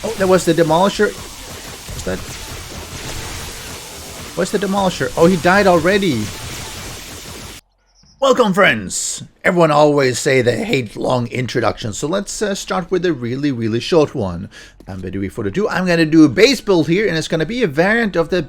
Oh, there was the demolisher. What's that? Where's the demolisher? Oh, he died already. Welcome, friends! Everyone always say they hate long introductions, so let's start with a really short one. But without further ado, I'm going to do a base build here, and it's going to be a variant of the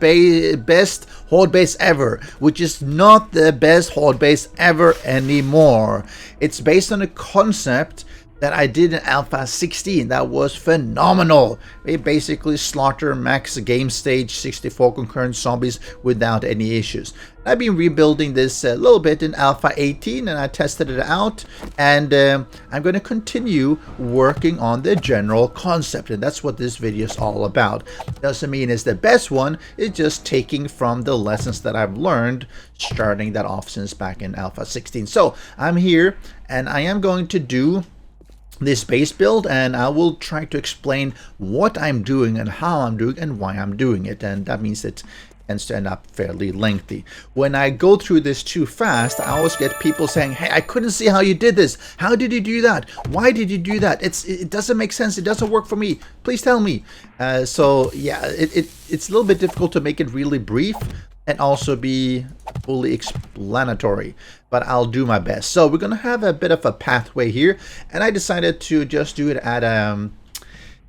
best Horde base ever, which is not the best Horde base ever anymore. It's based on a concept that I did in Alpha 16 that was phenomenal. We basically slaughter max game stage 64 concurrent zombies without any issues. I've been rebuilding this a little bit in Alpha 18 and I tested it out, and I'm going to continue working on the general concept, and that's what this video is all about. Doesn't mean it's the best one, it's just taking from the lessons that I've learned starting that off since back in Alpha 16. So I'm here and I am going to do this base build, and I will try to explain what I'm doing and how I'm doing and why I'm doing it, and that means it tends to end up fairly lengthy. When I go through this too fast, I always get people saying, hey, I couldn't see how you did this. How did you do that? Why did you do that? It doesn't make sense. It doesn't work for me. Please tell me. So yeah, it's a little bit difficult to make it really brief and also be fully explanatory, but I'll do my best. So we're gonna have a bit of a pathway here, and I decided to just do it at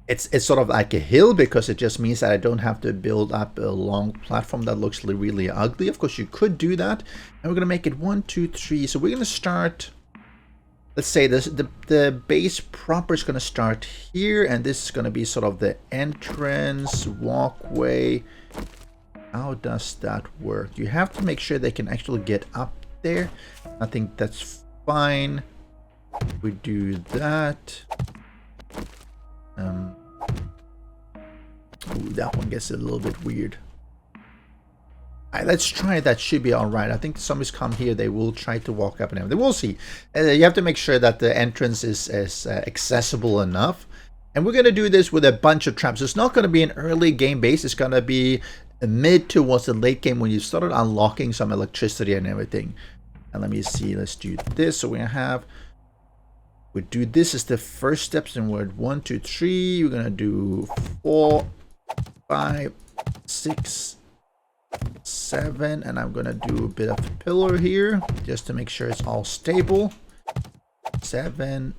it's sort of like a hill, because it just means that I don't have to build up a long platform that looks really ugly. Of course you could do that, and we're gonna make it 1, 2, 3. So we're gonna start, let's say this, the base proper is gonna start here, and this is gonna be sort of the entrance walkway. How does that work? You have to make sure they can actually get up there. I think that's fine. We do that. Ooh, that one gets a little bit weird. Alright, let's try it. That should be alright. I think the zombies come here, they will try to walk up and everything. We'll see. You have to make sure that the entrance is accessible enough. And we're going to do this with a bunch of traps. It's not going to be an early game base. It's going to be mid towards the late game when you started unlocking some electricity and everything. And let me see, let's do this. So we do this as the first steps in word 1, 2, 3. We're gonna do 4, 5, 6, 7, and I'm gonna do a bit of a pillar here just to make sure it's all stable. 7,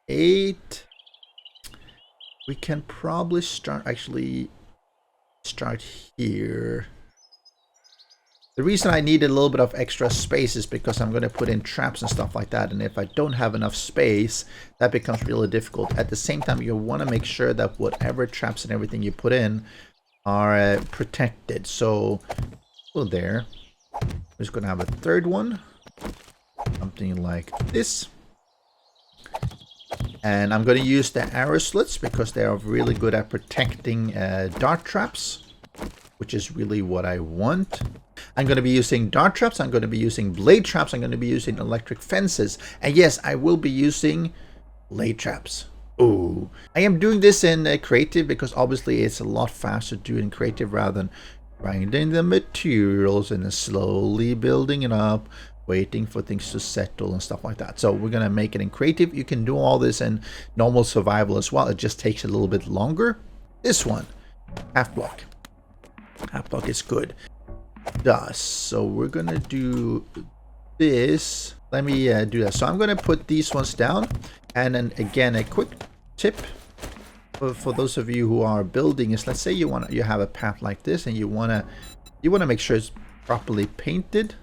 8. We can probably start here. The reason I need a little bit of extra space is because I'm going to put in traps and stuff like that, and if I don't have enough space, that becomes really difficult. At the same time, you want to make sure that whatever traps and everything you put in are protected. So there, I'm just going to have a third one, something like this. And I'm going to use the arrow slits because they are really good at protecting dart traps, which is really what I want. I'm going to be using dart traps, I'm going to be using blade traps, I'm going to be using electric fences, and yes, I will be using blade traps. Ooh. I am doing this in creative because obviously it's a lot faster to do in creative rather than grinding the materials and then slowly building it up, waiting for things to settle and stuff like that. So we're going to make it in creative. You can do all this in normal survival as well. It just takes a little bit longer. This one, half block. Half block is good. So we're going to do this. Let me do that. So I'm going to put these ones down. And then again, a quick tip for those of you who are building is, let's say you have a path like this and you want to make sure it's properly painted.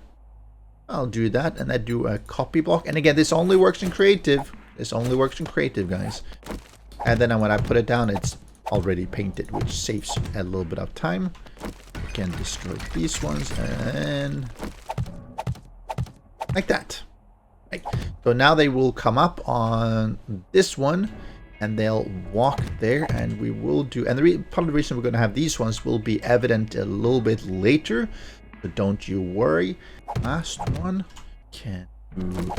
I'll do that, and I do a copy block. And again, this only works in creative. This only works in creative, guys. And then when I put it down, it's already painted, which saves a little bit of time. We can destroy these ones and like that. Right. So now they will come up on this one and they'll walk there, and we will do, and part of the reason we're going to have these ones will be evident a little bit later. So don't you worry. Last one can do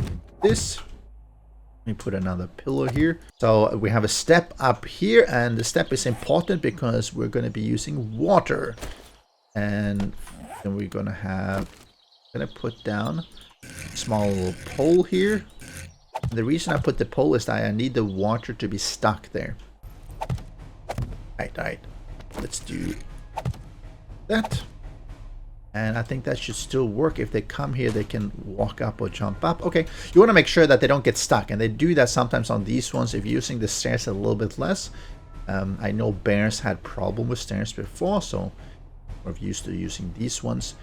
this. Let me put another pillar here. So we have a step up here, and the step is important because we're going to be using water. And then we're going to put down a small little pole here. And the reason I put the pole is that I need the water to be stuck there. Alright. Let's do that. And I think that should still work. If they come here, they can walk up or jump up. Okay, you want to make sure that they don't get stuck. And they do that sometimes on these ones if you're using the stairs a little bit less. I know bears had problem with stairs before, so we're used to using these ones.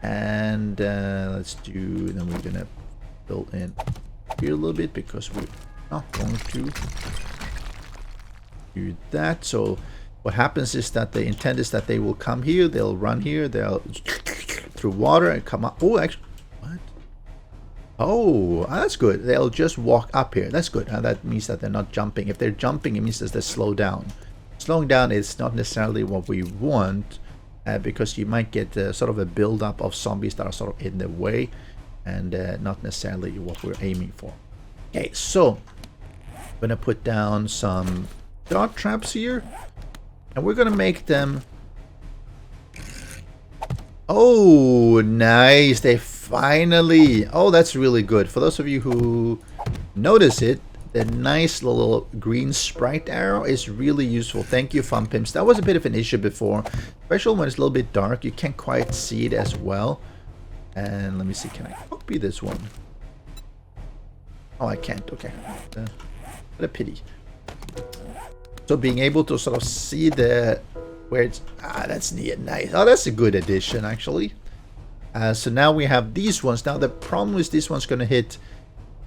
And let's do, then we're going to build in here a little bit because we're not going to do that. So what happens is that the intent is that they will come here, they'll run here, they'll through water and come up. Oh, actually, what? Oh, that's good. They'll just walk up here. That's good. That means that they're not jumping. If they're jumping, it means that they slow down. Slowing down is not necessarily what we want, because you might get sort of a build-up of zombies that are sort of in the way, and not necessarily what we're aiming for. Okay, so I'm gonna put down some dart traps here, and we're gonna make them. Oh, nice! They finally. Oh, that's really good. For those of you who notice it, the nice little green sprite arrow is really useful. Thank you, Fun Pimps. That was a bit of an issue before, especially when it's a little bit dark. You can't quite see it as well. And let me see, can I copy this one? Oh, I can't. Okay. What a pity. So being able to sort of see the where it's that's neat, nice. Oh, that's a good addition actually. So now we have these ones. Now the problem is this one's gonna hit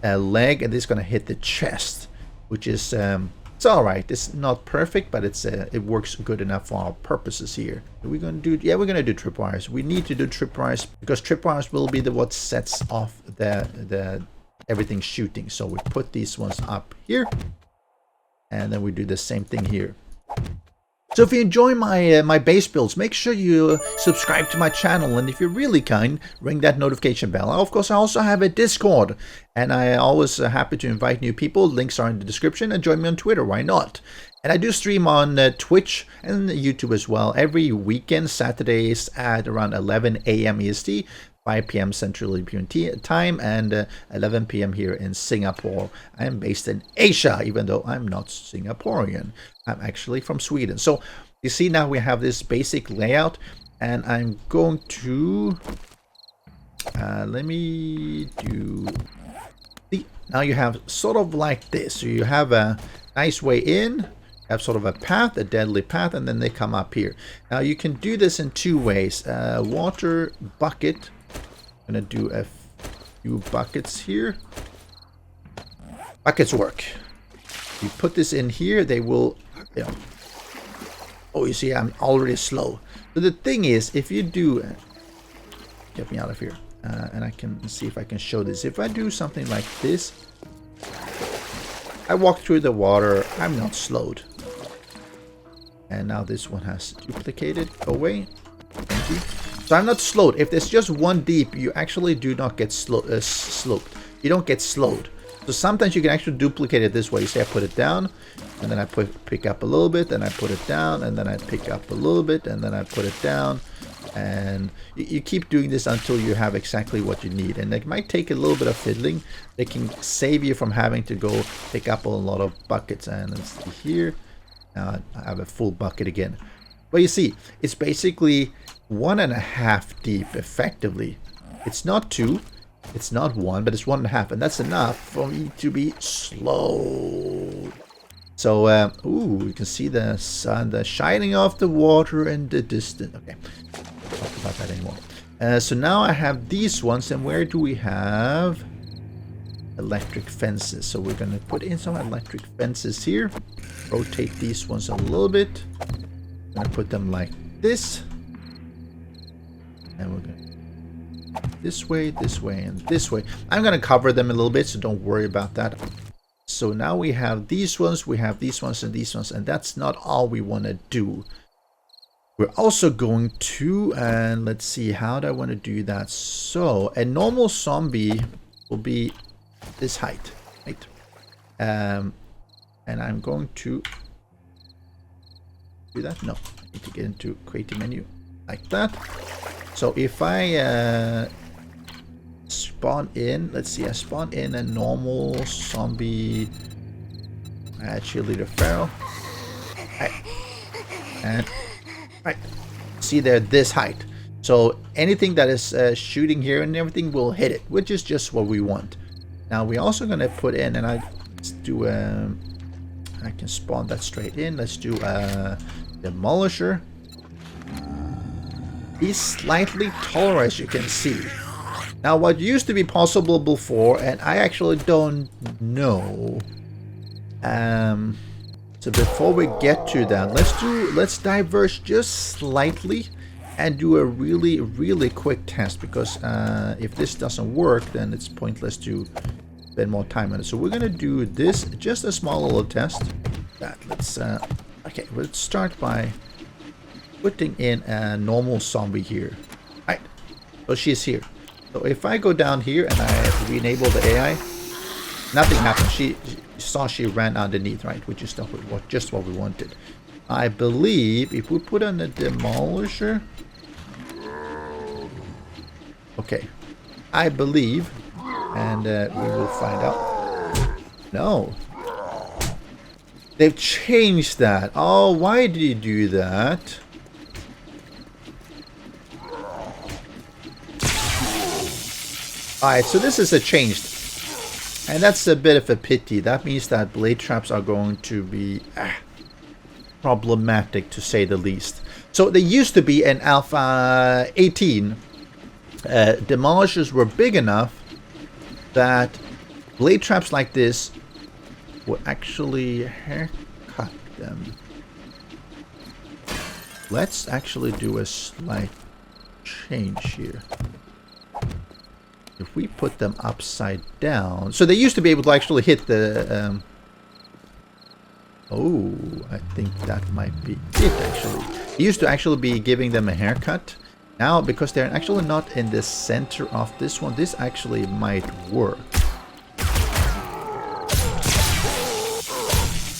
a leg and this is gonna hit the chest, which is it's all right. It's not perfect, but it's it works good enough for our purposes here. Are we gonna do? Yeah, we're gonna do tripwires. We need to do tripwires because tripwires will be the what sets off the everything shooting. So we put these ones up here, and then we do the same thing here. So if you enjoy my my base builds, make sure you subscribe to my channel, and if you're really kind, ring that notification bell. Of course, I also have a Discord, and I always happy to invite new people. Links are in the description, and join me on Twitter. Why not? And I do stream on Twitch and YouTube as well every weekend, Saturdays at around 11 a.m. EST. 5 p.m. Central European Time, and 11 p.m. here in Singapore. I am based in Asia, even though I'm not Singaporean. I'm actually from Sweden. So you see now we have this basic layout, and I'm going to let me do. See, now you have sort of like this. So you have a nice way in. Have sort of a path, a deadly path, and then they come up here. Now you can do this in two ways. Water bucket. I'm gonna do a few buckets here. Buckets work. You put this in here, they will, you know. Oh, you see, I'm already slow. So the thing is, if you do, get me out of here, and I can see if I can show this. If I do something like this, I walk through the water. I'm not slowed. And now this one has duplicated. Go away. Thank you. So I'm not slowed. If there's just one deep, you actually do not get sloped. You don't get slowed. So sometimes you can actually duplicate it this way. You say I put it down, and then I pick up a little bit, and I put it down, and then I pick up a little bit, and then I put it down. And you keep doing this until you have exactly what you need. And it might take a little bit of fiddling. They can save you from having to go pick up a lot of buckets. And let's see here. Now I have a full bucket again. But you see, it's basically 1.5 deep effectively. It's not 2, it's not 1, but it's 1.5, and that's enough for me to be slow. So ooh, you can see the sun, the shining off the water in the distance. Okay, don't talk about that anymore. So now I have these ones, and where do we have electric fences? So we're gonna put in some electric fences here. Rotate these ones a little bit. I'm gonna put them like this. And we're going this way, and this way. I'm going to cover them a little bit, so don't worry about that. So now we have these ones, we have these ones, and these ones, and that's not all we want to do. We're also going to, and let's see, how do I want to do that? So a normal zombie will be this height, right? And I'm going to do that. No, I need to get into creative menu like that. So if I spawn in, let's see, I spawn in a normal zombie cheerleader pharaoh. And right, see they're this height. So anything that is shooting here and everything will hit it, which is just what we want. Now we're also going to put in, and let's do I can spawn that straight in. Let's do a demolisher. He's slightly taller, as you can see. Now what used to be possible before, and I actually don't know. So before we get to that, let's diverge just slightly and do a really quick test, because if this doesn't work, then it's pointless to spend more time on it. So we're gonna do this, just a small little test. Let's okay, let's start by putting in a normal zombie here. Right, so she's here. So if I go down here and I re-enable the AI, nothing happened. She ran underneath, right? Which is just what we wanted. I believe if we put on a demolisher, okay, I believe, and we will find out. No, they've changed that. Oh, why did you do that? Alright, so this is a changed, and that's a bit of a pity. That means that blade traps are going to be problematic, to say the least. So they used to be in Alpha 18. Demolishers were big enough that blade traps like this would actually haircut them. Let's actually do a slight change here. If we put them upside down, so they used to be able to actually hit the oh, I think that might be it. Actually, it used to actually be giving them a haircut. Now, because they're actually not in the center of this one, this actually might work.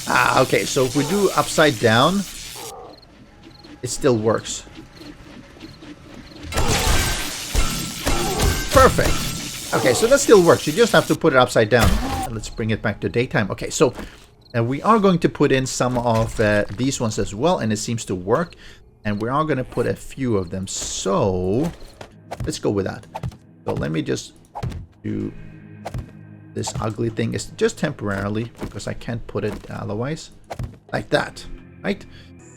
Ah, okay, so if we do upside down, it still works. Perfect. Okay, so that still works. You just have to put it upside down. Let's bring it back to daytime. Okay, so we are going to put in some of these ones as well, and it seems to work. And we are going to put a few of them. So let's go with that. So let me just do this ugly thing. It's just temporarily, because I can't put it otherwise. Like that, right?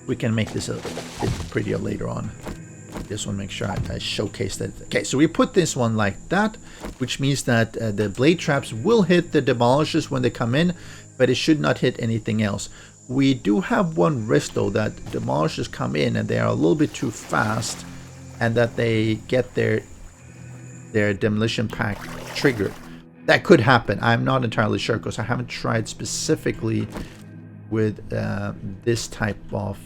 We can make this a bit prettier later on. Just want to make sure I showcase that. Okay, so we put this one like that, which means that the blade traps will hit the demolishers when they come in, but it should not hit anything else. We do have one risk though, that demolishers come in and they are a little bit too fast, and that they get their demolition pack triggered. That could happen. I'm not entirely sure, because I haven't tried specifically with this type of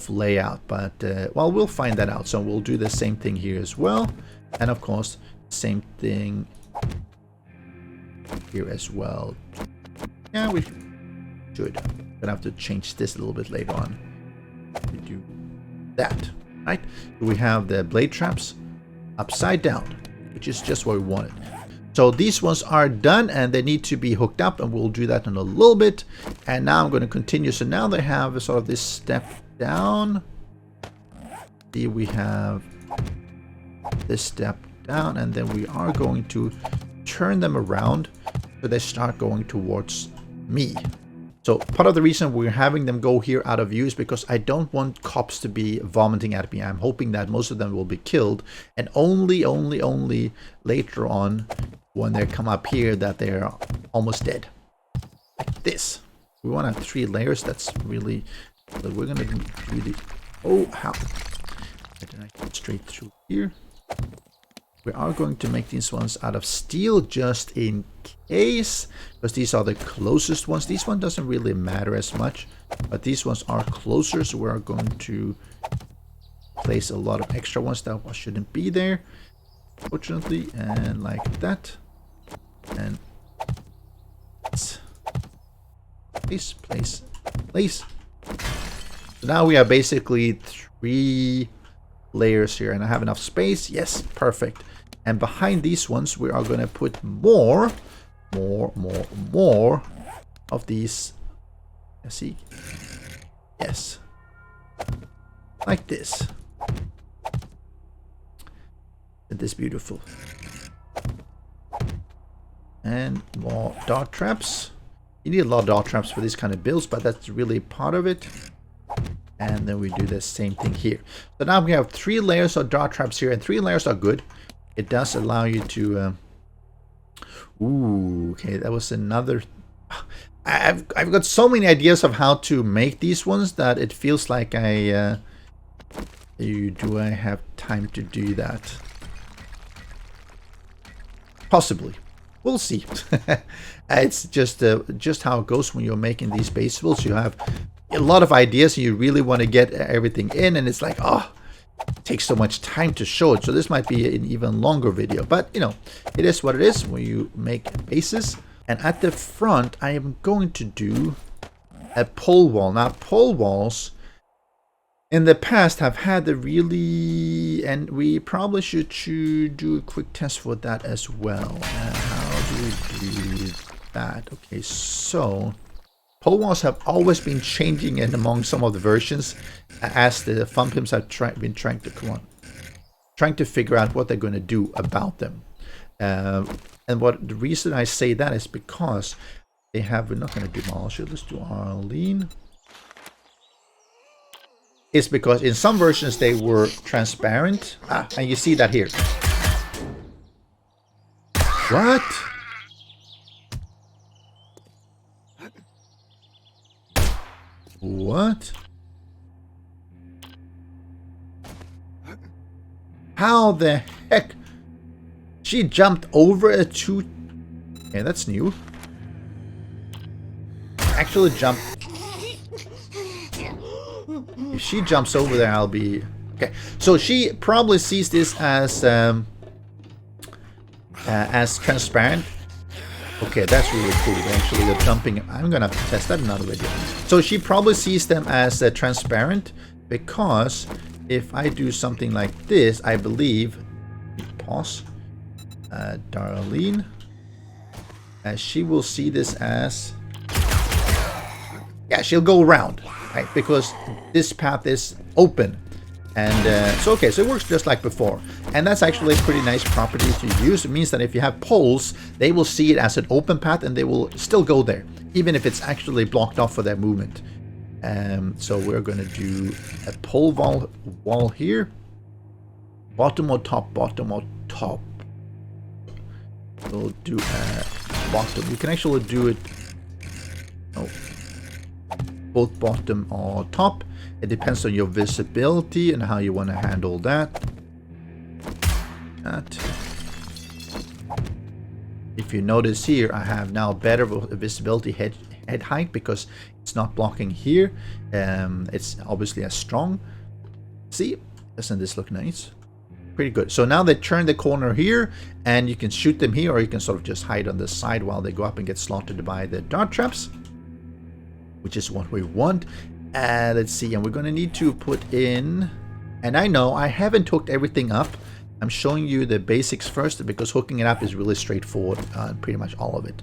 layout, but well, we'll find that out. So we'll do the same thing here as well, and of course same thing here as well. Yeah, we should. Gonna have to change this a little bit later on. We do that, right? We have the blade traps upside down, which is just what we wanted. So these ones are done, and they need to be hooked up, and we'll do that in a little bit. And now I'm going to continue. So now they have sort of this step down. See, we have this step down, and then we are going to turn them around so they start going towards me. So part of the reason we're having them go here out of view is because I don't want cops to be vomiting at me. I'm hoping that most of them will be killed, and only later on, when they come up here, that they're almost dead. Like this. We want to have 3 layers. That's really... We're going to do the... Oh, how? Did I get straight through here? We are going to make these ones out of steel, just in case, because these are the closest ones. This one doesn't really matter as much, but these ones are closer, so we're going to place a lot of extra ones that shouldn't be there, fortunately, and like that, and place. So now we have basically 3 layers here, and I have enough space. Yes, perfect. And behind these ones, we are going to put more of these. Let's see. Yes. like this. Isn't this beautiful? And more dart traps. You need a lot of dart traps for these kind of builds, but that's really part of it. And then we do the same thing here. So now we have 3 layers of dart traps here, and 3 layers are good. It does allow you to... Ooh, okay, that was another... I've got so many ideas of how to make these ones that it feels like do I have time to do that? Possibly. We'll see. It's just how it goes when you're making these base builds. You have a lot of ideas and you really want to get everything in, and it's like, oh, it takes so much time to show it. So this might be an even longer video, but you know, it is what it is when you make bases. And at the front, I am going to do a pole wall. Now, pole walls in the past have had the really, and we probably should do a quick test for that as well. How do we do that? Okay, so pole walls have always been changing in among some of the versions as the fun pimps have been trying to figure out what they're going to do about them. And the reason I say that is because they have, we're not going to demolish it, let's do Arlene. It's because in some versions they were transparent. And you see that here. What? What? How the heck? She jumped over a 2... Okay, that's new. Actually jumped... If she jumps over there, I'll be... Okay, so she probably sees this as transparent. Okay, that's really cool. Actually, the jumping... I'm gonna test that in another video. So she probably sees them as transparent, because if I do something like this, I believe... Pause. Darlene, she will see this as, yeah, she'll go around, right? Because this path is open, and so okay, so it works just like before, and that's actually a pretty nice property to use. It means that if you have poles, they will see it as an open path, and they will still go there, even if it's actually blocked off for their movement. So we're going to do a pole wall here, bottom or top, bottom or top. We'll do a bottom. You can actually do it both bottom or top. It depends on your visibility and how you want to handle that. If you notice here, I have now better visibility head height because it's not blocking here. It's obviously as strong. See, doesn't this look nice? Pretty good. So now they turn the corner here, and you can shoot them here, or you can sort of just hide on the side while they go up and get slaughtered by the dart traps, which is what we want. Let's see, and we're going to need to put in, and I know I haven't hooked everything up. I'm showing you the basics first, because hooking it up is really straightforward on pretty much all of it.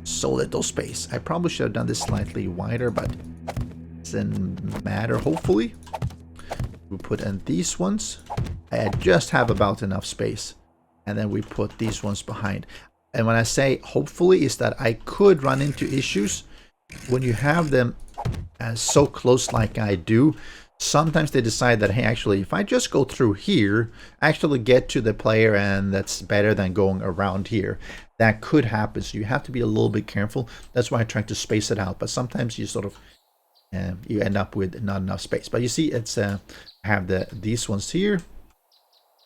So little space. I probably should have done this slightly wider, but it doesn't matter, hopefully. We put in these ones. I just have about enough space, and then we put these ones behind. And when I say hopefully, is that I could run into issues when you have them so close like I do. Sometimes they decide that, hey, actually, if I just go through here, actually get to the player, and that's better than going around here. That could happen, so you have to be a little bit careful. That's why I try to space it out, but sometimes you sort of you end up with not enough space. But you see, it's I have these ones here,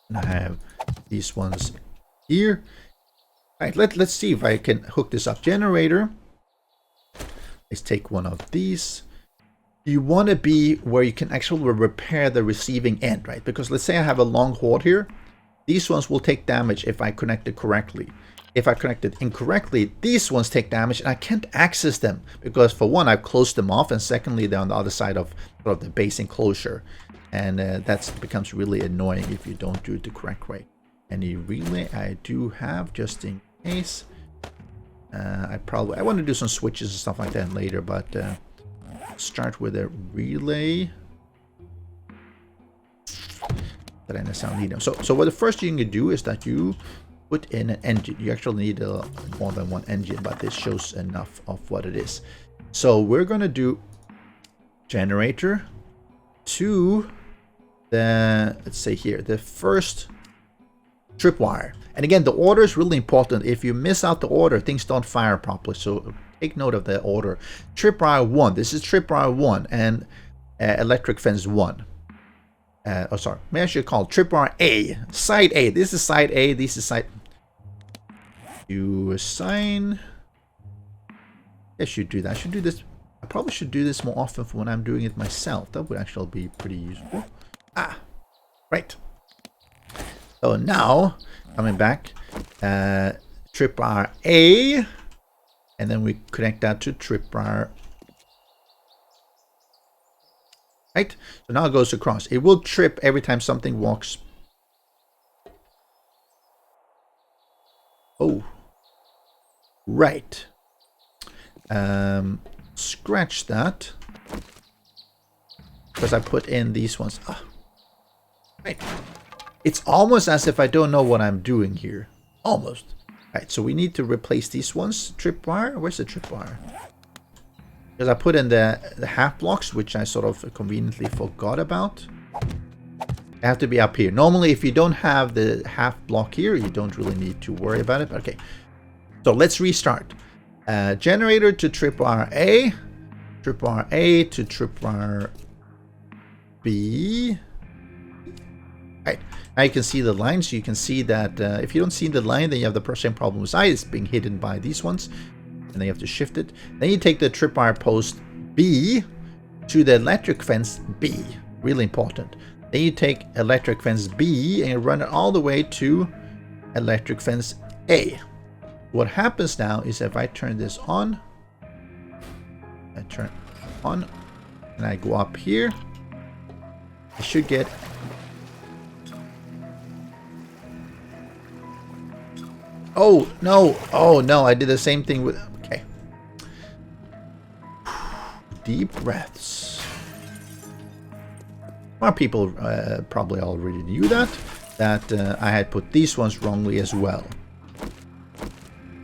and I have these ones here. All right, let's see if I can hook this up. Generator. Let's take one of these. You want to be where you can actually repair the receiving end, right? Because let's say I have a long horde here. These ones will take damage if I connect it correctly. If I connect it incorrectly, these ones take damage, and I can't access them because, for one, I've closed them off, and secondly, they're on the other side of the base enclosure, and that becomes really annoying if you don't do it the correct way. Any relay I do have, just in case. I want to do some switches and stuff like that later, but start with a relay. that I necessarily need them. So what the first thing you do is that you put in an engine. You actually need more than one engine, but this shows enough of what it is. So we're going to do generator to the, let's say here, the first tripwire. And again, the order is really important. If you miss out the order, things don't fire properly. So take note of the order. Tripwire 1. This is tripwire 1 and electric fence 1. Oh, sorry. Maybe I should call it tripwire A. Side A. This is side A. This is side. You assign. I should do that. I should do this. I probably should do this more often for when I'm doing it myself. That would actually be pretty useful. Ah, right. So now, coming back, tripwire A, and then we connect that to tripwire. Right? So now it goes across. It will trip every time something walks. Oh. Right. Scratch that. Because I put in these ones. Oh. Right. It's almost as if I don't know what I'm doing here. Almost. Right, so we need to replace these ones. Tripwire? Where's the tripwire? Because I put in the half blocks, which I sort of conveniently forgot about. They have to be up here. Normally, if you don't have the half block here, you don't really need to worry about it. Okay, so let's restart. Generator to tripwire A. Tripwire A to tripwire B. Right, now you can see the line, so you can see that if you don't see the line, then you have the same problem as I. It's being hidden by these ones. And then you have to shift it. Then you take the tripwire post B to the electric fence B. Really important. Then you take electric fence B and you run it all the way to electric fence A. What happens now is if I turn this on, I turn it on, and I go up here, I should get oh no, I did the same thing with, okay. Deep breaths. More people probably already knew that I had put these ones wrongly as well.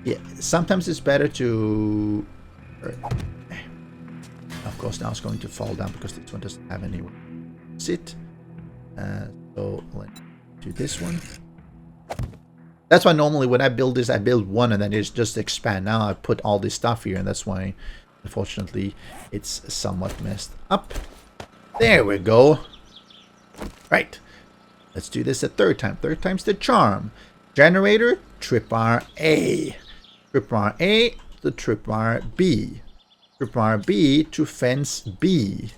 Yeah, sometimes it's better to, of course now it's going to fall down because this one doesn't have any sit. So let's do this one. That's why normally when I build this, I build one and then it's just expand. Now I put all this stuff here, and that's why, unfortunately, it's somewhat messed up. There we go. Right. Let's do this a third time. Third time's the charm. Generator, tripwire A. Tripwire A to tripwire B. Tripwire B to fence B.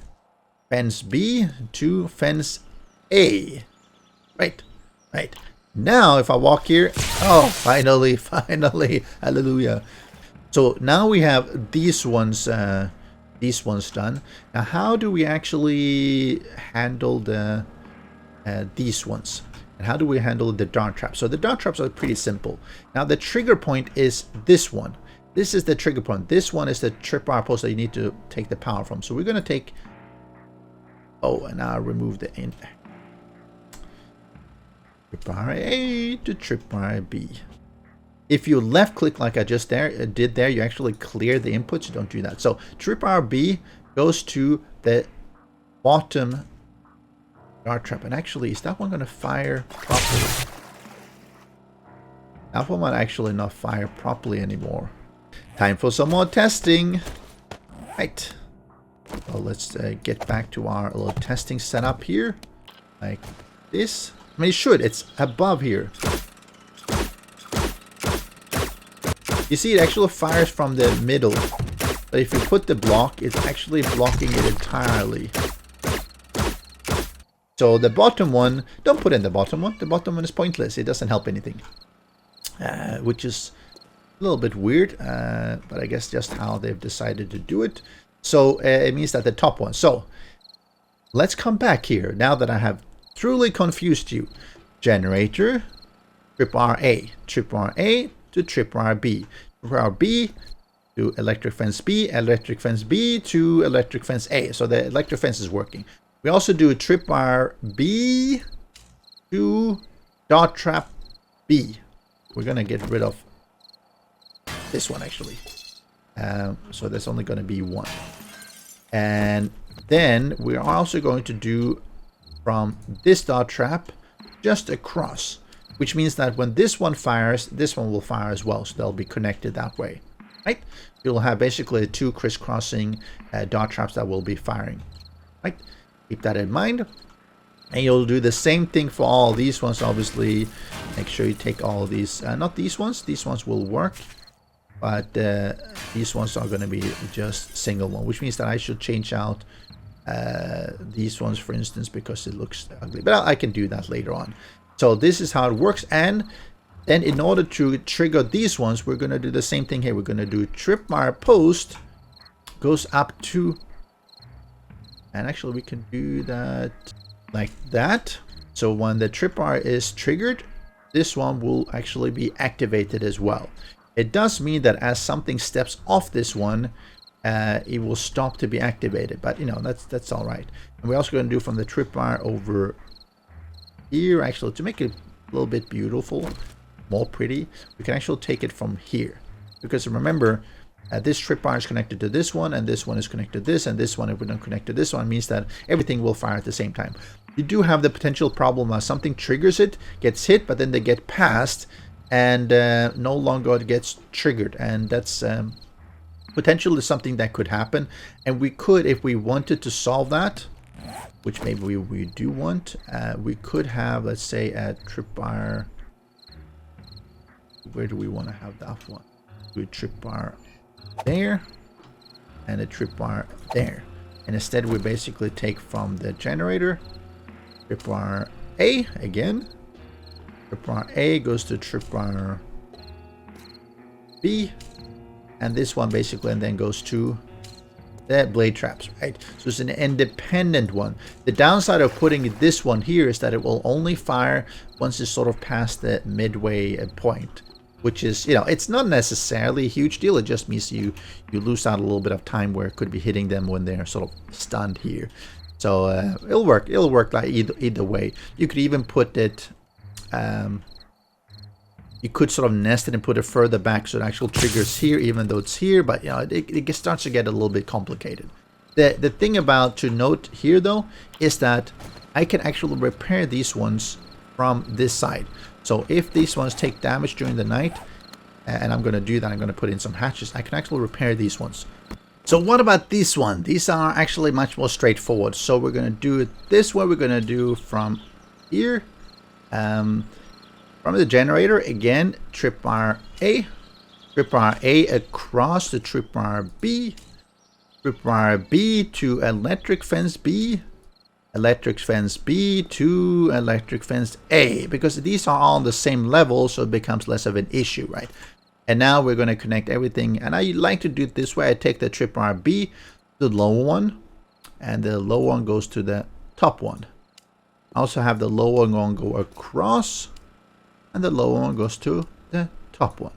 Fence B to fence A. Right. Right. Now, if I walk here, oh, finally, hallelujah. So now we have these ones done. Now, how do we actually handle the these ones? And how do we handle the dart traps? So the dart traps are pretty simple. Now, the trigger point is this one. This is the trigger point. This one is the tripwire post that you need to take the power from. So we're going to take, oh, and now remove the in. Tripwire A to tripwire B. If you left click like I just did there, you actually clear the inputs. You don't do that. So tripwire B goes to the bottom dart trap. And actually, is that one going to fire properly? That one might actually not fire properly anymore. Time for some more testing. Right. So let's get back to our little testing setup here. Like this. I mean, it should. It's above here. You see, it actually fires from the middle. But if you put the block, it's actually blocking it entirely. So the bottom one, don't put in the bottom one. The bottom one is pointless. It doesn't help anything. Which is a little bit weird. But I guess just how they've decided to do it. So it means that the top one. So let's come back here. Now that I have truly confused you. Generator, tripwire A to tripwire B. Tripwire B to electric fence B to electric fence A. So the electric fence is working. We also do tripwire B 2 dot trap B. We're gonna get rid of this one actually. So there's only gonna be 1. And then we're also going to do from this dot trap just across, which means that when this one fires, this one will fire as well. So they'll be connected that way, right? You'll have basically 2 crisscrossing dot traps that will be firing, right? Keep that in mind. And you'll do the same thing for all these ones, obviously. Make sure you take all of these, not these ones will work, but these ones are going to be just single one, which means that I should change out these ones, for instance, because it looks ugly. But I can do that later on. So this is how it works. And then in order to trigger these ones, we're going to do the same thing here. We're going to do tripwire post goes up to, and actually we can do that like that. So when the tripwire is triggered, this one will actually be activated as well. It does mean that as something steps off this one, it will stop to be activated, but you know, that's all right. And we're also going to do from the tripwire over here, actually, to make it a little bit beautiful, more pretty, we can actually take it from here, because remember, this tripwire is connected to this one, and this one is connected to this, and this one, if we don't connect to this one, means that everything will fire at the same time. You do have the potential problem where something triggers it, gets hit, but then they get past, and no longer it gets triggered, and that's potentially something that could happen. And we could, if we wanted to solve that, which maybe we do want, we could have, let's say, a tripwire. Where do we want to have that one? Do a tripwire there and a tripwire there, and instead we basically take from the generator tripwire A again. Tripwire A goes to tripwire B, and this one basically and then goes to the blade traps, right? So it's an independent one. The downside of putting this one here is that it will only fire once it's sort of past the midway point, which is, you know, it's not necessarily a huge deal. It just means you lose out a little bit of time where it could be hitting them when they're sort of stunned here. So it'll work like either way. You could even put it, you could sort of nest it and put it further back so it actually triggers here, even though it's here. But you know, it starts to get a little bit complicated. The thing about to note here though is that I can actually repair these ones from this side. So if these ones take damage during the night, and I'm going to do that, I'm going to put in some hatches, I can actually repair these ones. So what about this one? These are actually much more straightforward. So we're going to do it this way. We're going to do from here, from the generator, again, tripwire A across the tripwire B to electric fence B, electric fence B to electric fence A, because these are all on the same level, so it becomes less of an issue, right? And now we're going to connect everything, and I like to do it this way. I take the tripwire B, the lower one, and the lower one goes to the top one. I also have the lower one go across, and the lower one goes to the top one,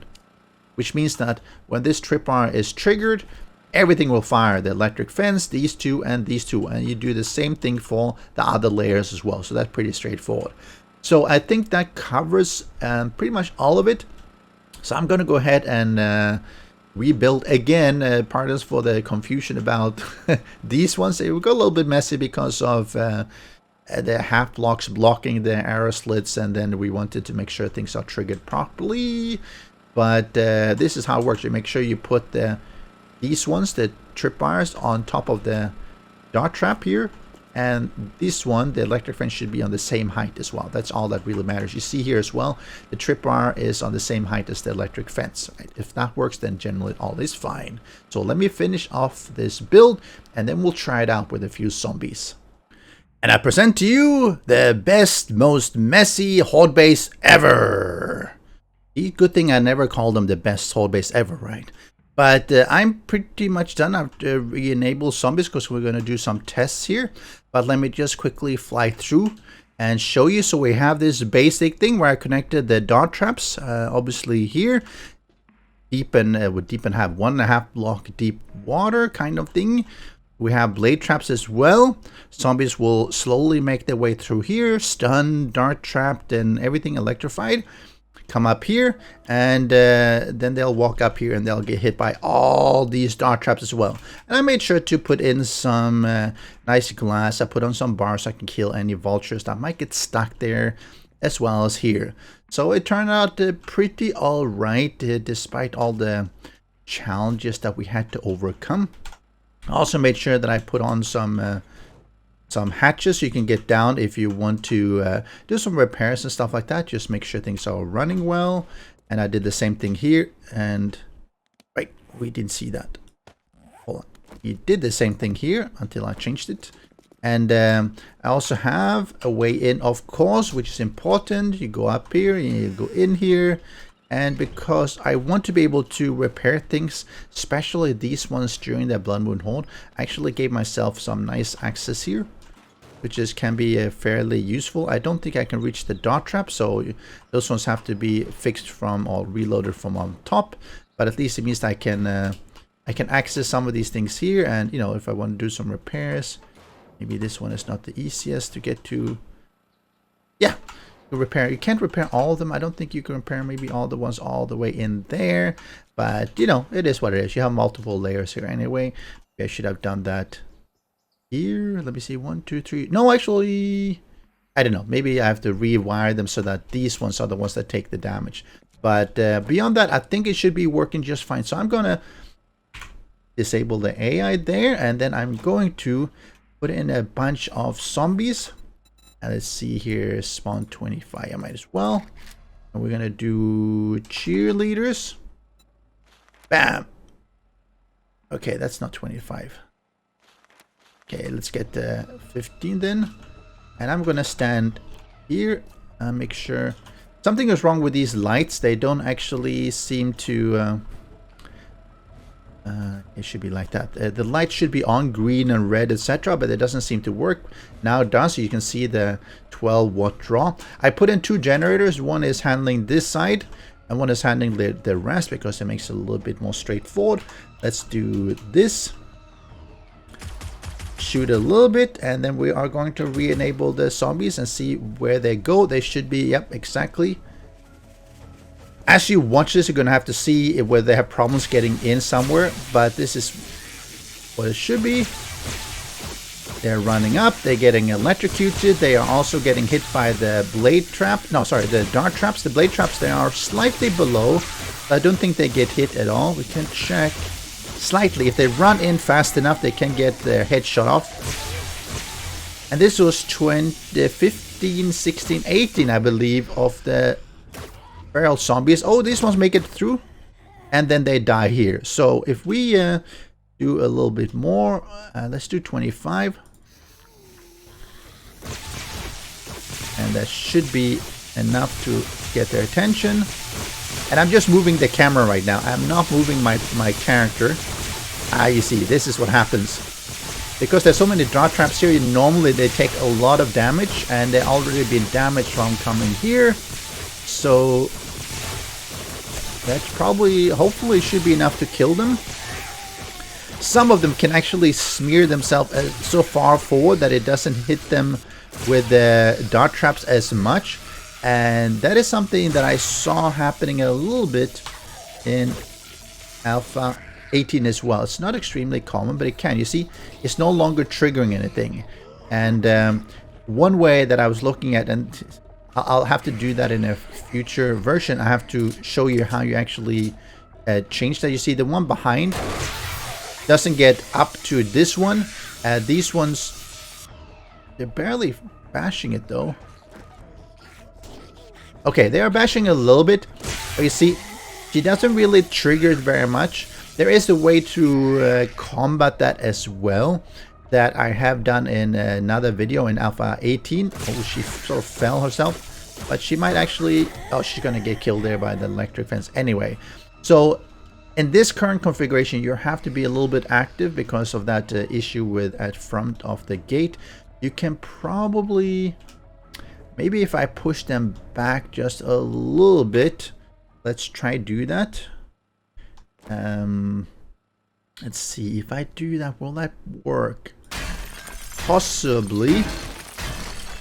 which means that when this tripwire is triggered, everything will fire. The electric fence, these two, and these two. And you do the same thing for the other layers as well. So that's pretty straightforward. So I think that covers pretty much all of it. So I'm going to go ahead and rebuild again. Pardons for the confusion about these ones. It will go a little bit messy because of the half blocks blocking the arrow slits. And then we wanted to make sure things are triggered properly. But this is how it works. You make sure you put these ones, the tripwires, on top of the dart trap here, and this one, the electric fence, should be on the same height as well. That's all that really matters. You see here as well, the tripwire is on the same height as the electric fence, right? If that works, then generally all is fine. So let me finish off this build, and then we'll try it out with a few zombies. And I present to you the best, most messy horde base ever. Good thing I never called them the best horde base ever, right? But I'm pretty much done. I've re-enabled zombies because we're going to do some tests here. But let me just quickly fly through and show you. So we have this basic thing where I connected the dart traps, obviously here. Deep and would deep and have 1.5 block deep water kind of thing. We have blade traps as well. Zombies will slowly make their way through here, stunned, dart trapped, and everything electrified. Come up here, and then they'll walk up here and they'll get hit by all these dart traps as well. And I made sure to put in some nice glass. I put on some bars so I can kill any vultures that might get stuck there, as well as here. So it turned out pretty alright, despite all the challenges that we had to overcome. I also made sure that I put on some hatches so you can get down if you want to do some repairs and stuff like that. Just make sure things are running well. And I did the same thing here. And right, we didn't see that. Hold on. You did the same thing here until I changed it. And I also have a way in, of course, which is important. You go up here and you go in here. And because I want to be able to repair things, especially these ones during the Blood Moon Horde, I actually gave myself some nice access here, which can be fairly useful. I don't think I can reach the dart trap, so those ones have to be fixed from or reloaded from on top. But at least it means that I can access some of these things here, and if I want to do some repairs, maybe this one is not the easiest to get to. Yeah, to repair. You can't repair all of them. I don't think you can repair maybe all the ones all the way in there, but it is what it is. You have multiple layers here anyway. Maybe I should have done that here. Let me see, 1, 2, 3. No, actually, I don't know. Maybe I have to rewire them so that these ones are the ones that take the damage. But beyond that, I think it should be working just fine. So I'm gonna disable the AI there, and then I'm going to put in a bunch of zombies. And let's see here, spawn 25. I might as well. And we're gonna do cheerleaders. Bam. Okay, that's not 25. Okay, let's get 15 then. And I'm gonna stand here and make sure something is wrong with these lights. They don't actually seem to it should be like that. The light should be on green and red, etc., but it doesn't seem to work. Now it does. So you can see the 12 watt draw. I put in 2 generators. One is handling this side and one is handling the rest, because it makes it a little bit more straightforward. Let's do this. Shoot a little bit, and then we are going to re-enable the zombies and see where they go. They should be, yep, exactly. As you watch this, you're going to have to see whether they have problems getting in somewhere, but this is what it should be. They're running up, they're getting electrocuted, they are also getting hit by the blade trap. No, sorry, the dart traps. The blade traps, they are slightly below. I don't think they get hit at all. We can check slightly. If they run in fast enough, they can get their head shot off. And this was 15, 16, 18, I believe, of the feral zombies. Oh, these ones make it through, and then they die here. So if we do a little bit more, let's do 25, and that should be enough to get their attention. And I'm just moving the camera right now. I'm not moving my character. You see, this is what happens because there's so many dart traps here. Normally they take a lot of damage, and they already been damaged from coming here. So that's probably, hopefully, should be enough to kill them. Some of them can actually smear themselves so far forward that it doesn't hit them with the dart traps as much. And that is something that I saw happening a little bit in Alpha 18 as well. It's not extremely common, but it can. You see, it's no longer triggering anything. And one way that I was looking at, and I'll have to do that in a future version. I have to show you how you actually change that. You see, the one behind doesn't get up to this one. These ones, they're barely bashing it though. Okay, they are bashing a little bit, but you see, she doesn't really trigger it very much. There is a way to combat that as well, that I have done in another video in Alpha 18. Oh, she sort of fell herself, but she might actually, oh, she's gonna get killed there by the electric fence anyway. So in this current configuration, you have to be a little bit active because of that issue with at front of the gate. You can probably, maybe if I push them back just a little bit, let's try do that. Let's see if I do that. Will that work? Possibly.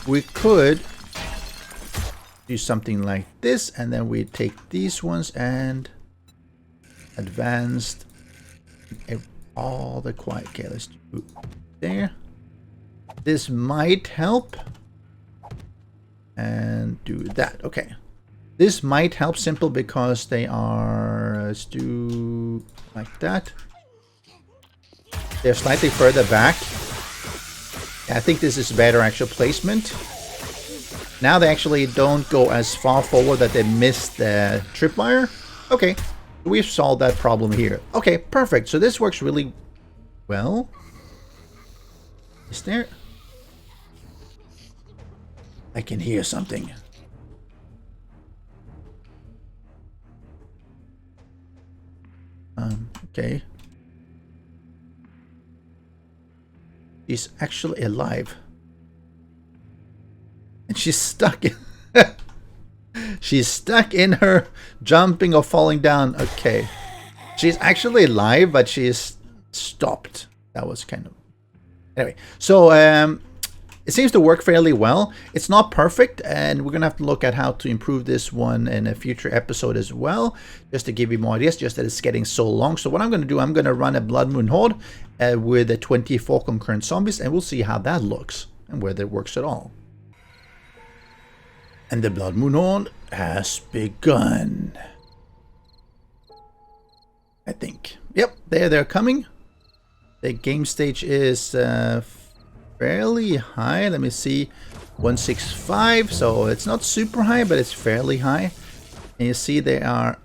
We could do something like this, and then we take these ones and advanced all the quiet. Okay, let's do there. This might help. And do that. Okay. This might help simple because they are, let's do like that. They're slightly further back. I think this is better actual placement. Now they actually don't go as far forward that they miss the tripwire. Okay, we've solved that problem here. Okay, perfect. So this works really well. Is there? I can hear something. Okay. She's actually alive. And she's stuck in... she's stuck in her jumping or falling down. Okay. She's actually alive, but she's stopped. That was kind of... Anyway, so it seems to work fairly well. It's not perfect, and we're going to have to look at how to improve this one in a future episode as well, just to give you more ideas, just that it's getting so long. So what I'm going to do, I'm going to run a Blood Moon Horde with the 24 concurrent zombies, and we'll see how that looks and whether it works at all. And the Blood Moon Horde has begun. I think. Yep, they're coming. The game stage is fairly high. Let me see, 165. So it's not super high, but it's fairly high. And you see they are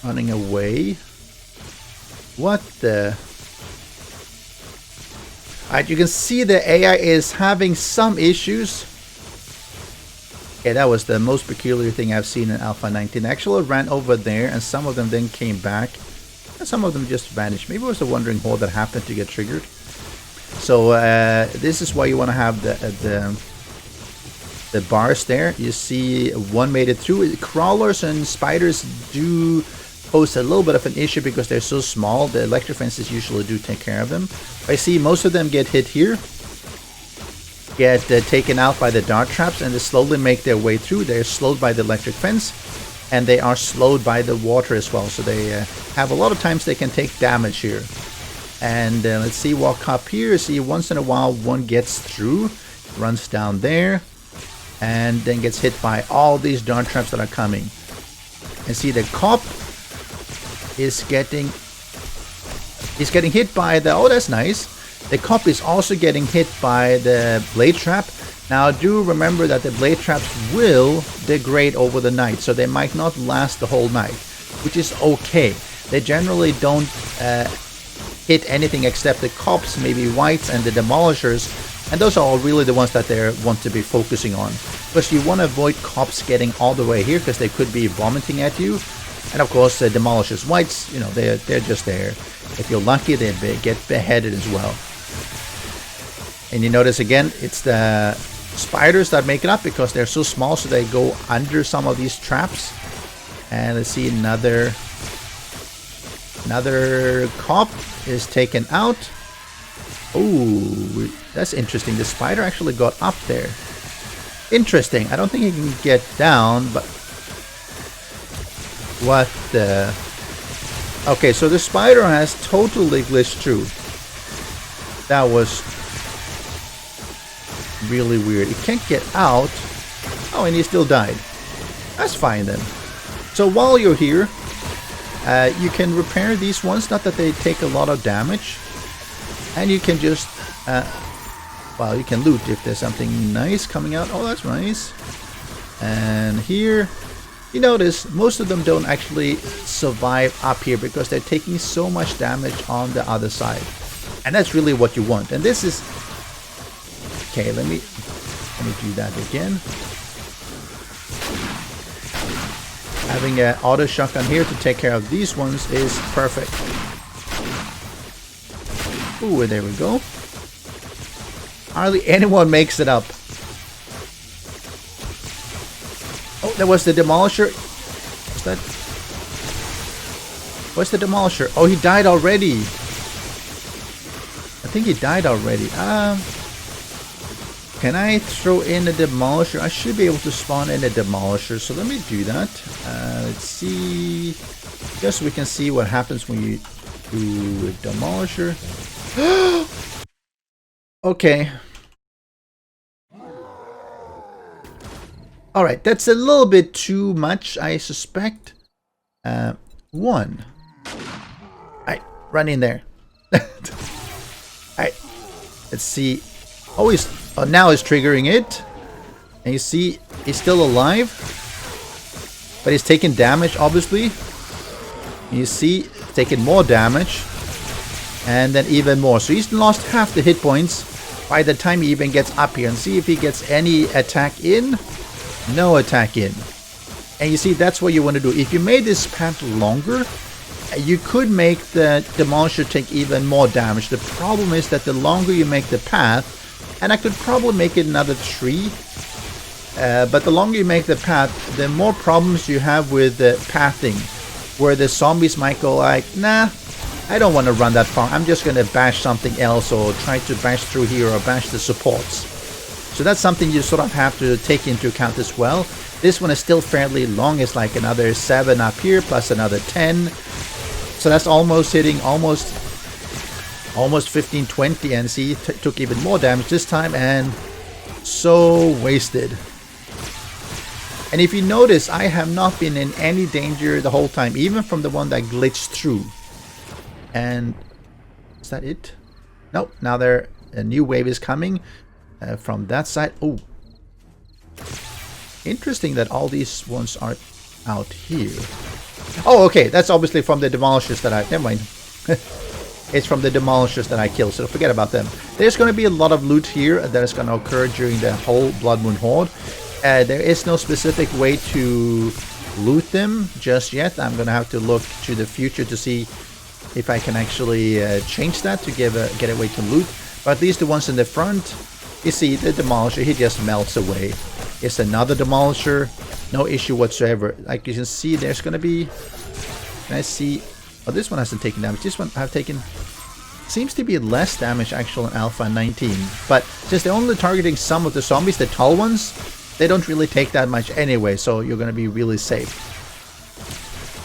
running away. What the? Alright, you can see the AI is having some issues. Okay, that was the most peculiar thing I've seen in Alpha 19. Actually ran over there, and some of them then came back. And some of them just vanished. Maybe it was the Wandering Horde that happened to get triggered. So this is why you want to have the bars there. You see one made it through. Crawlers and spiders do pose a little bit of an issue because they're so small. The electric fences usually do take care of them. I see most of them get hit here. Get taken out by the dart traps, and they slowly make their way through. They're slowed by the electric fence, and they are slowed by the water as well. So they have a lot of times they can take damage here. And let's see, walk up here. See, once in a while one gets through, runs down there, and then gets hit by all these dart traps that are coming. And see, the cop is getting hit by the... Oh, that's nice. The cop is also getting hit by the blade trap. Now, do remember that the blade traps will degrade over the night, so they might not last the whole night, which is okay. They generally don't hit anything except the cops, maybe whites, and the demolishers, and those are all really the ones that they want to be focusing on. Because you want to avoid cops getting all the way here, because they could be vomiting at you. And of course, the demolishers, whites, you know, they're just there. If you're lucky, they get beheaded as well. And you notice again, it's the spiders that make it up because they're so small, so they go under some of these traps. And let's see, another cop is taken out. Oh, that's interesting. The spider actually got up there. Interesting. I don't think he can get down, but what the... Okay, so the spider has totally glitched through. That was really weird. It can't get out. Oh, and he still died. That's fine then. So while you're here, you can repair these ones. Not that they take a lot of damage. And you can just... well, you can loot if there's something nice coming out. Oh, that's nice. And here... You notice most of them don't actually survive up here because they're taking so much damage on the other side. And that's really what you want. And this is... Okay, let me do that again. Having an auto shotgun here to take care of these ones is perfect. Ooh, there we go. Hardly anyone makes it up. Oh, there was the demolisher. What's that? Where's the demolisher? Oh, he died already. I think he died already. Can I throw in a demolisher? I should be able to spawn in a demolisher, so let me do that. Let's see. Just so we can see what happens when you do a demolisher. Okay. Alright, that's a little bit too much, I suspect. One. Alright, run in there. Alright, let's see. Oh, now he's triggering it. And you see, he's still alive. But he's taking damage, obviously. And you see, taking more damage. And then even more. So he's lost half the hit points by the time he even gets up here. And see if he gets any attack in. No attack in. And you see, that's what you want to do. If you made this path longer, you could make the demolisher take even more damage. The problem is that the longer you make the path, and I could probably make it another 3, but the longer you make the path, the more problems you have with the pathing, where the zombies might go like, nah, I don't want to run that far. I'm just going to bash something else, or try to bash through here, or bash the supports. So that's something you sort of have to take into account as well. This one is still fairly long. It's like another 7 up here, plus another 10. So that's almost hitting almost 15, 20, and see, took even more damage this time, and so wasted. And if you notice, I have not been in any danger the whole time, even from the one that glitched through. And is that it? Nope. Now a new wave is coming from that side. Oh, interesting that all these ones are out here. Oh, okay. That's obviously from the demolishers that I... Never mind. It's from the demolishers that I killed, so forget about them. There's going to be a lot of loot here that is going to occur during the whole Blood Moon Horde. There is no specific way to loot them just yet. I'm going to have to look to the future to see if I can actually change that to get a way to loot. But at least the ones in the front, you see the demolisher, he just melts away. It's another demolisher, no issue whatsoever. Like you can see, there's going to be... Can I see... Oh, this one hasn't taken damage. This one I've taken... Seems to be less damage actual in Alpha 19. But since they're only targeting some of the zombies, the tall ones, they don't really take that much anyway. So you're going to be really safe.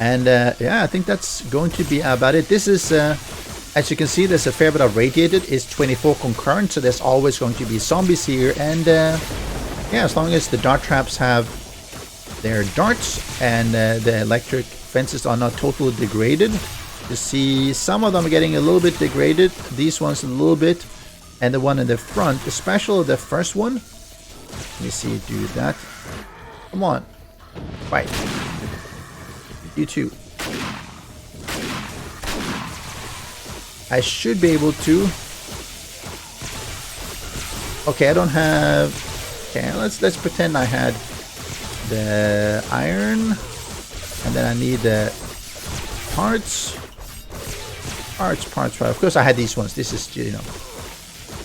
And yeah, I think that's going to be about it. This is... as you can see, there's a fair bit of radiated. It's 24 concurrent, so there's always going to be zombies here. And yeah, as long as the dart traps have their darts and the electric fences are not totally degraded. You see some of them are getting a little bit degraded, these ones a little bit, and the one in the front, especially the first one. Let me see, do that. Come on, fight. You too. I should be able to. Okay, I don't have... Okay, let's pretend I had the iron, and then I need the parts. Right. Of course I had these ones. This is, you know.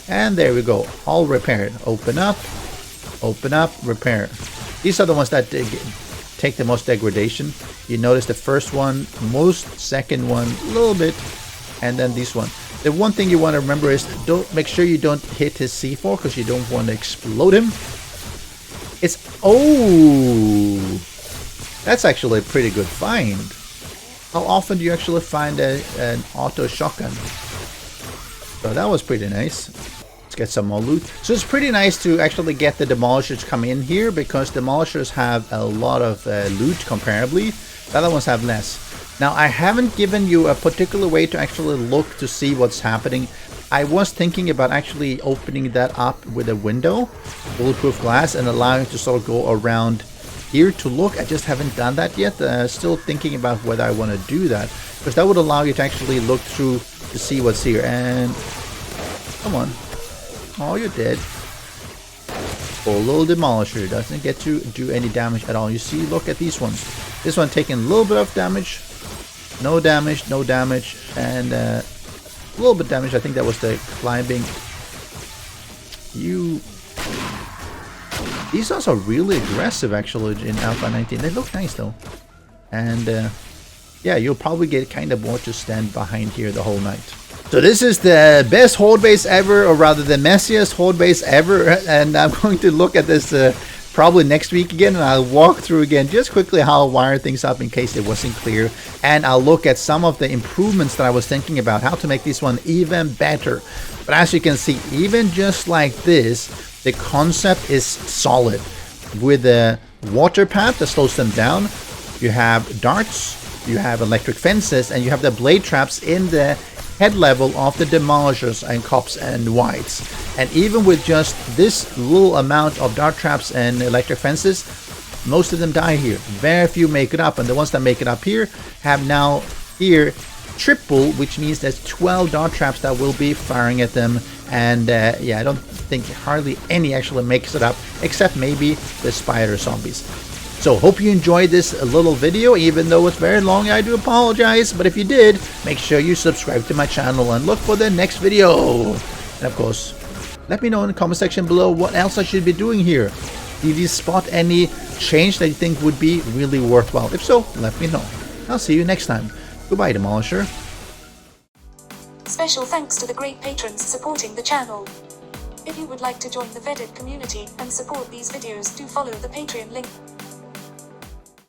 And there we go. All repaired. Open up, repair. These are the ones that take the most degradation. You notice the first one, most, second one, a little bit, and then this one. The one thing you want to remember is make sure you don't hit his C4 because you don't want to explode him. It's... Oh! That's actually a pretty good find. How often do you actually find an auto shotgun? So that was pretty nice. Let's get some more loot. So it's pretty nice to actually get the demolishers come in here because demolishers have a lot of loot comparably. The other ones have less. Now I haven't given you a particular way to actually look to see what's happening. I was thinking about actually opening that up with a window, bulletproof glass, and allowing it to sort of go around here to look. I just haven't done that yet. Still thinking about whether I want to do that, because that would allow you to actually look through to see what's here. And come on, oh, you're dead. Poor little demolisher doesn't get to do any damage at all. You see, look at these ones. This one taking a little bit of damage, no damage, and a little bit damage. I think that was the climbing. These ones are really aggressive actually in Alpha 19. They look nice though. And yeah, you'll probably get kind of bored to stand behind here the whole night. So this is the best Horde base ever, or rather the messiest Horde base ever, and I'm going to look at this probably next week again, and I'll walk through again just quickly how I'll wire things up in case it wasn't clear, and I'll look at some of the improvements that I was thinking about, how to make this one even better. But as you can see, even just like this, the concept is solid. With the water path that slows them down, you have darts, you have electric fences, and you have the blade traps in the head level of the demolishers and cops and whites. And even with just this little amount of dart traps and electric fences, most of them die here. Very few make it up, and the ones that make it up here have now here triple, which means there's 12 dart traps that will be firing at them. And yeah, I don't think hardly any actually makes it up, except maybe the spider zombies. So hope you enjoyed this little video. Even though it's very long, I do apologize, but if you did, make sure you subscribe to my channel and look for the next video. And of course, let me know in the comment section below what else I should be doing here. Did you spot any change that you think would be really worthwhile? If so, let me know. I'll see you next time. Goodbye, Demolisher. Special thanks to the great patrons supporting the channel. If you would like to join the vetted community and support these videos, do follow the Patreon link.